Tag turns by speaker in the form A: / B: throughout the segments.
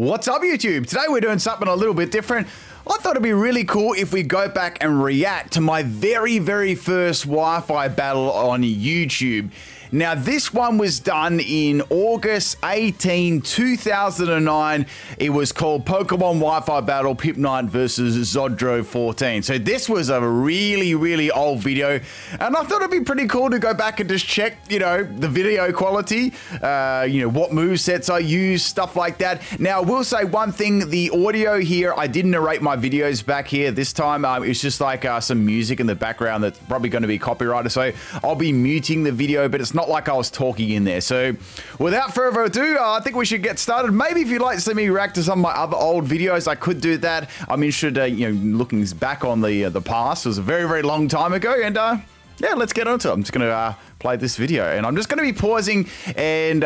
A: What's up, YouTube? Today we're doing something a little bit different. I thought it'd be really cool if we go back and react to my very first Wi-Fi battle on YouTube. Now, this one was done in August 18, 2009. It was called Pokemon Wi-Fi Battle PIMPNITE versus Zodro 14. So this was a really old video, and I thought it'd be pretty cool to go back and just check, the video quality, what movesets I use, stuff like that. Now, I will say one thing, the audio here, I didn't narrate my videos back here this time. It's just like some music in the background that's probably going to be copyrighted, so I'll be muting the video, but it's not like I was talking in there. So without further ado, I think we should get started. Maybe if you'd like to see me react to some of my other old videos, I could do that. I'm interested, looking back on the past. It was a very long time ago, and yeah, let's get onto it. I'm just gonna play this video, and I'm just gonna be pausing and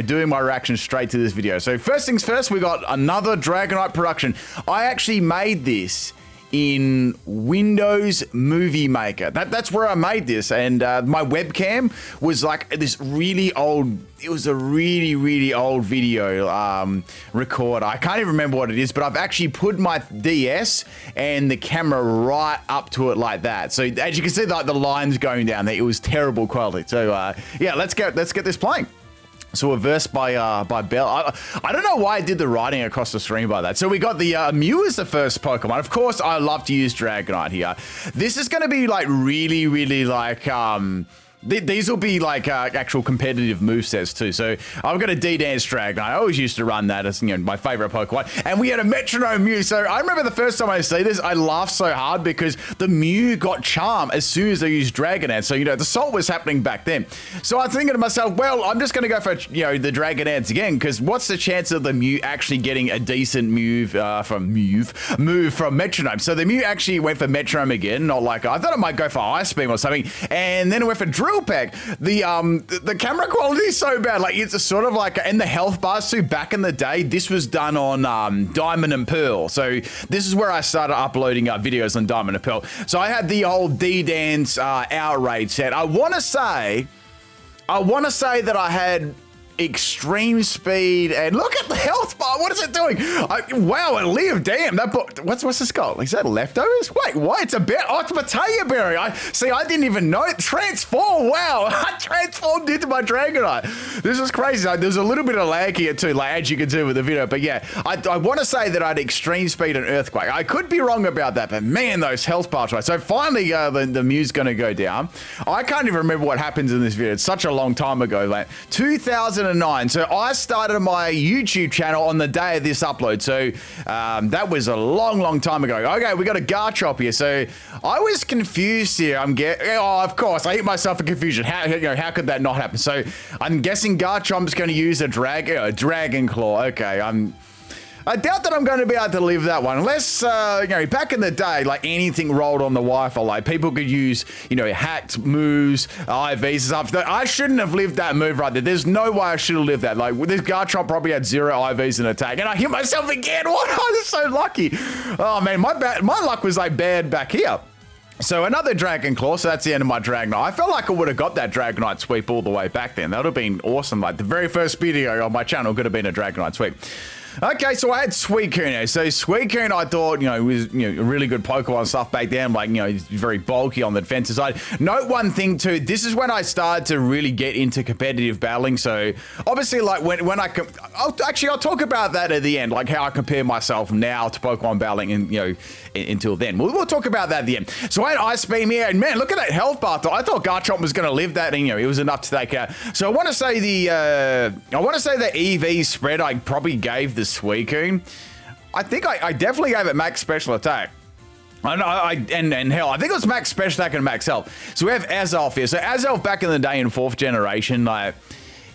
A: doing my reaction straight to this video. So first things first, we got another Dragonite production. I actually made this in Windows Movie Maker. That's where I made this, and my webcam was like this really old. It was a really old video recorder. I can't even remember what it is, but I've actually put my DS and the camera right up to it like that. So as you can see, like the lines going down there, it was terrible quality. So yeah, let's get this playing. So a verse by Bell. I don't know why I did the writing across the screen by that. So we got the Mew as the first Pokemon. Of course, I love to use Dragonite here. This is going to be like really like these will be like actual competitive movesets too. So I've got a D-Dance Dragonite. I always used to run that as my favorite Pokemon. And we had a Metronome Mew. So I remember the first time I see this, I laughed so hard because the Mew got Charm as soon as they used Dragonite. So the salt was happening back then. So I was thinking to myself, well, I'm just going to go for the Dragonite again, because what's the chance of the Mew actually getting a decent move from Metronome? So the Mew actually went for Metronome again. Not like I thought it might go for Ice Beam or something, and then it went for Drill Peck. The camera quality is so bad. Like, it's a sort of like, and the health bars too, back in the day, this was done on Diamond and Pearl. So this is where I started uploading videos on Diamond and Pearl. So I had the old D-Dance Outrage set. I want to say that I had extreme speed, and look at the health bar. What is it doing? Wow, it lived. Damn, what's this called? Is that leftovers? Wait, what? It's a bear. Oh, it's Potato Berry. I didn't even know it. Transform. Wow, I transformed into my Dragonite. This is crazy. There's a little bit of lag here too, like as you can see with the video. But yeah, I want to say that I had extreme speed and Earthquake. I could be wrong about that, but man, those health bars. Right. So finally, the Mew's going to go down. I can't even remember what happens in this video. It's such a long time ago. Like 2009. So I started my YouTube channel on the day of this upload. So that was a long time ago. Okay, we got a Garchomp here. So I was confused here. Of course, I hit myself in confusion. How could that not happen? So I'm guessing Garchomp's going to use a Dragon Claw. Okay, I doubt that I'm going to be able to live that one. Unless, back in the day, like anything rolled on the Wi-Fi, like people could use, hacked moves, IVs and stuff. I shouldn't have lived that move right there. There's no way I should have lived that. Like, this Garchomp probably had 0 IVs in attack, and I hit myself again. What? I was so lucky. Oh, man, my luck was, like, bad back here. So another Dragon Claw, so that's the end of my Dragonite. I felt like I would have got that Dragonite sweep all the way back then. That would have been awesome. Like, the very first video on my channel could have been a Dragonite sweep. Okay, so I had Suicune. So Suicune, I thought, was a really good Pokemon stuff back then. Like, he's very bulky on the defensive side. Note one thing too. This is when I started to really get into competitive battling. So obviously, like when I'll talk about that at the end, like how I compare myself now to Pokemon battling, and until then, we'll talk about that at the end. So I had Ice Beam here, and man, look at that health bar. I thought Garchomp was going to live that, and it was enough to take out. So I want to say the EV spread I probably gave the Suicune. I think I definitely gave it max special attack. And hell, I think it was max special attack and max health. So we have Azelf here. So Azelf back in the day in 4th generation, like,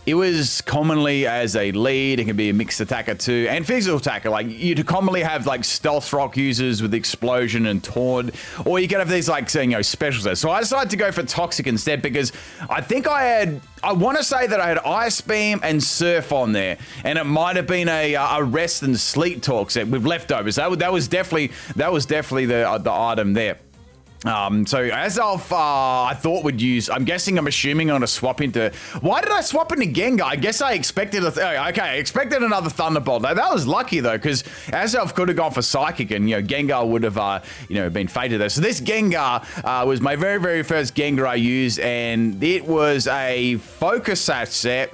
A: it was commonly as a lead. It can be a mixed attacker too, and physical attacker. Like, you'd commonly have like stealth rock users with explosion and taunt, or you could have these like special sets. So I decided to go for toxic instead, because I think I want to say that I had Ice Beam and Surf on there, and it might have been a Rest and Sleep Talk set with leftovers. That was definitely the item there. So as of, I thought would use, I'm assuming I'm going to swap into, why did I swap into Gengar? I guess I expected, I expected another Thunderbolt. Now, that was lucky though, because Azelf could have gone for Psychic and, Gengar would have, been fated there. So this Gengar was my very, very first Gengar I used, and it was a Focus Sash set.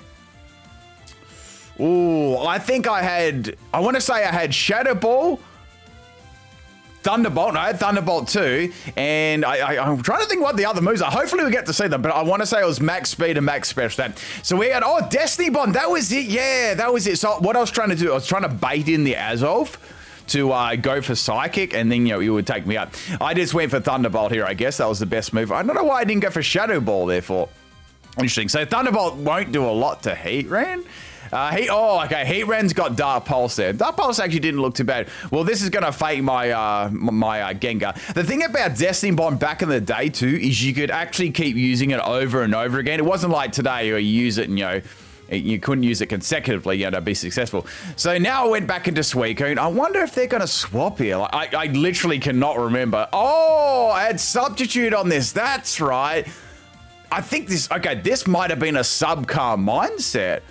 A: Ooh, I want to say I had Shadow Ball, Thunderbolt. No, I had Thunderbolt too, and I'm trying to think what the other moves are. Hopefully we get to see them, but I want to say it was Max Speed and Max Special. So we had, Destiny Bond. That was it. Yeah, that was it. So what I was trying to do, I was trying to bait in the Azelf to go for Psychic, and then, you would take me up. I just went for Thunderbolt here, I guess. That was the best move. I don't know why I didn't go for Shadow Ball, therefore. Interesting. So Thunderbolt won't do a lot to Heatran. Heatran's got Dark Pulse there. Dark Pulse actually didn't look too bad. Well, this is going to fake my Gengar. The thing about Destiny Bond back in the day, too, is you could actually keep using it over and over again. It wasn't like today where you use it and, you couldn't use it consecutively, to be successful. So now I went back into Suicune. I wonder if they're going to swap here. I literally cannot remember. Oh, I had Substitute on this. That's right. I think this might have been a Sub-Calm mindset.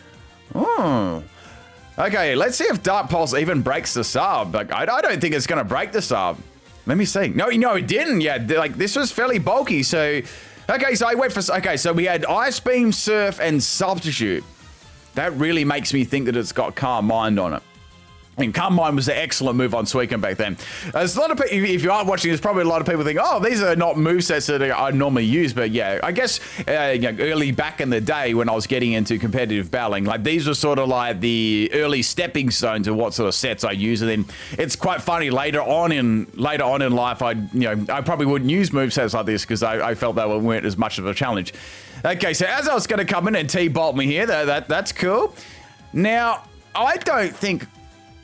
A: Oh. Okay, let's see if Dark Pulse even breaks the sub. I don't think it's going to break the sub. Let me see. No, it didn't. Yeah, this was fairly bulky. So, okay, so I went for... Okay, so we had Ice Beam, Surf, and Substitute. That really makes me think that it's got Calm Mind on it. And Calm Mind was an excellent move on Suicune back then. There's a lot of people, if you aren't watching, there's probably a lot of people think, oh, these are not movesets that I normally use. But yeah, I guess early back in the day when I was getting into competitive battling, these were sort of like the early stepping stones of what sort of sets I use. And then it's quite funny later on in life, I probably wouldn't use movesets like this because I felt they weren't as much of a challenge. Okay, so as I was going to come in and T-bolt me here, that's cool. Now, I don't think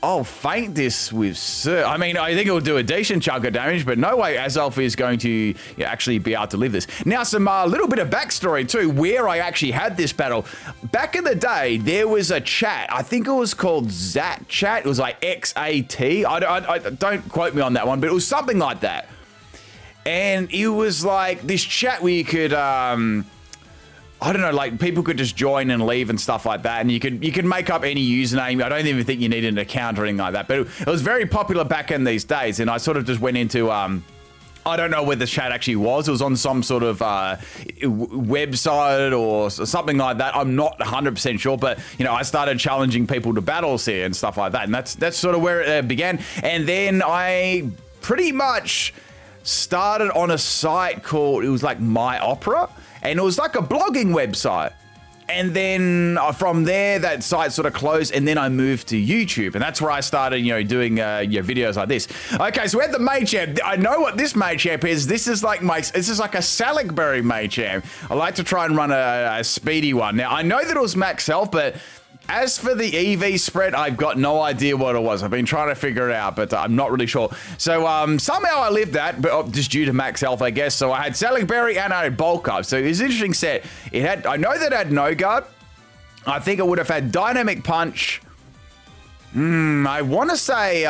A: I'll faint this with Sir. I mean, I think it'll do a decent chunk of damage, but no way Azelf is going to actually be able to live this. Now, some little bit of backstory too, where I actually had this battle. Back in the day, there was a chat. I think it was called Zat Chat. It was like XAT. I don't quote me on that one, but it was something like that. And it was like this chat where you could... I don't know, like people could just join and leave and stuff like that, and you could make up any username. I don't even think you needed an account or anything like that, but it was very popular back in these days, and I sort of just went into I don't know where the chat actually was. It was on some sort of website or something like that. I'm not 100% sure, but I started challenging people to battles here and stuff like that, and that's sort of where it began. And then I pretty much started on a site called, it was like My Opera. And it was like a blogging website. And then from there, that site sort of closed, and then I moved to YouTube, and that's where I started, doing videos like this. Okay, so we had the Machamp. I know what this Machamp is. This is like a Salikberry Machamp. I like to try and run a speedy one. Now I know that it was max health, but as for the EV spread, I've got no idea what it was. I've been trying to figure it out, but I'm not really sure. So somehow I lived that, but just due to max health, I guess. So I had Salikberry and I had Bulk Up. So it was an interesting set. I know that it had No Guard. I think it would have had Dynamic Punch. I want to say...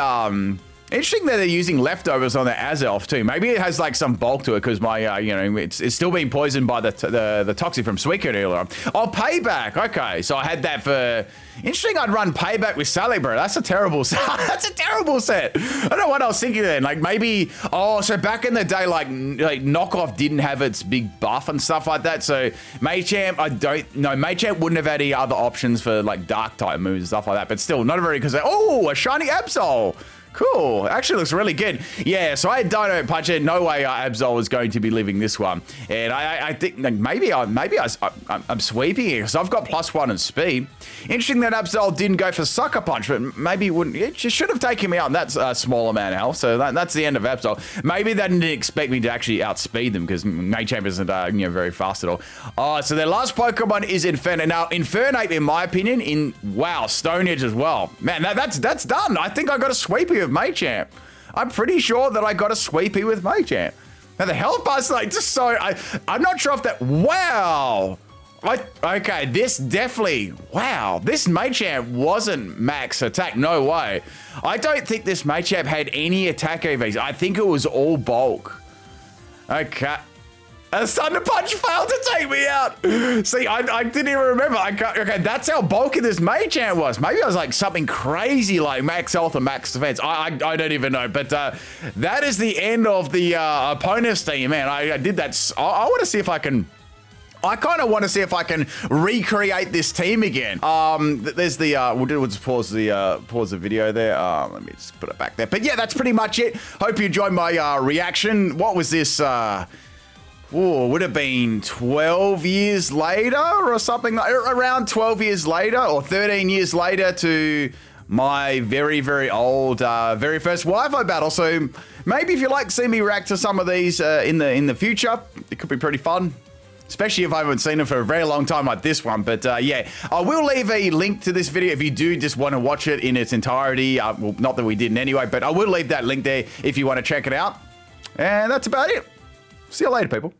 A: interesting that they're using leftovers on the Azelf too. Maybe it has like some bulk to it because my, it's still being poisoned by the toxic from Suicune earlier on. Oh, Payback. Okay, so I had that for... Interesting, I'd run Payback with Salikberry. That's a terrible set. That's a terrible set. I don't know what I was thinking then. Like maybe... Oh, so back in the day, like Knockoff didn't have its big buff and stuff like that. So Machamp, I don't know. Machamp wouldn't have had any other options for like dark type moves and stuff like that. But still, not a very... Because oh, a shiny Absol. Cool. Actually looks really good. Yeah, so I had Dino Punch, and no way Absol was going to be living this one. And I think maybe I'm sweeping it because I've got +1 in speed. Interesting that Absol didn't go for Sucker Punch, but maybe it just should have taken me out in that small amount of health. So that's the end of Absol. Maybe they didn't expect me to actually outspeed them because Machamp isn't very fast at all. Oh, so their last Pokemon is Infernape. Now, Infernape, in my opinion, Stone Edge as well. Man, that's done. I think I got a sweepy with Machamp. I'm pretty sure that I got a sweepy with Machamp. Now the health bar's like just so I'm not sure if that. Wow. Okay, this definitely. Wow, this Machamp wasn't max attack. No way. I don't think this Machamp had any attack EVs. I think it was all bulk. Okay. A Thunder Punch failed to take me out. See, I didn't even remember. Okay, that's how bulky this Mage Ant was. Maybe I was like something crazy like max health or max defense. I don't even know. But that is the end of the opponent's team, man. I did that. I want to see if I can... I kind of want to see if I can recreate this team again. There's the, we'll just pause the video there. Let me just put it back there. But yeah, that's pretty much it. Hope you enjoyed my reaction. What was this? Would have been 12 years later or something, like around 12 years later or 13 years later to my very, very old, very first Wi-Fi battle. So maybe if you'd like to see me react to some of these in the future, it could be pretty fun. Especially if I haven't seen it for a very long time like this one. But yeah, I will leave a link to this video if you do just want to watch it in its entirety. Well, not that we didn't anyway, but I will leave that link there if you want to check it out. And that's about it. See you later, people.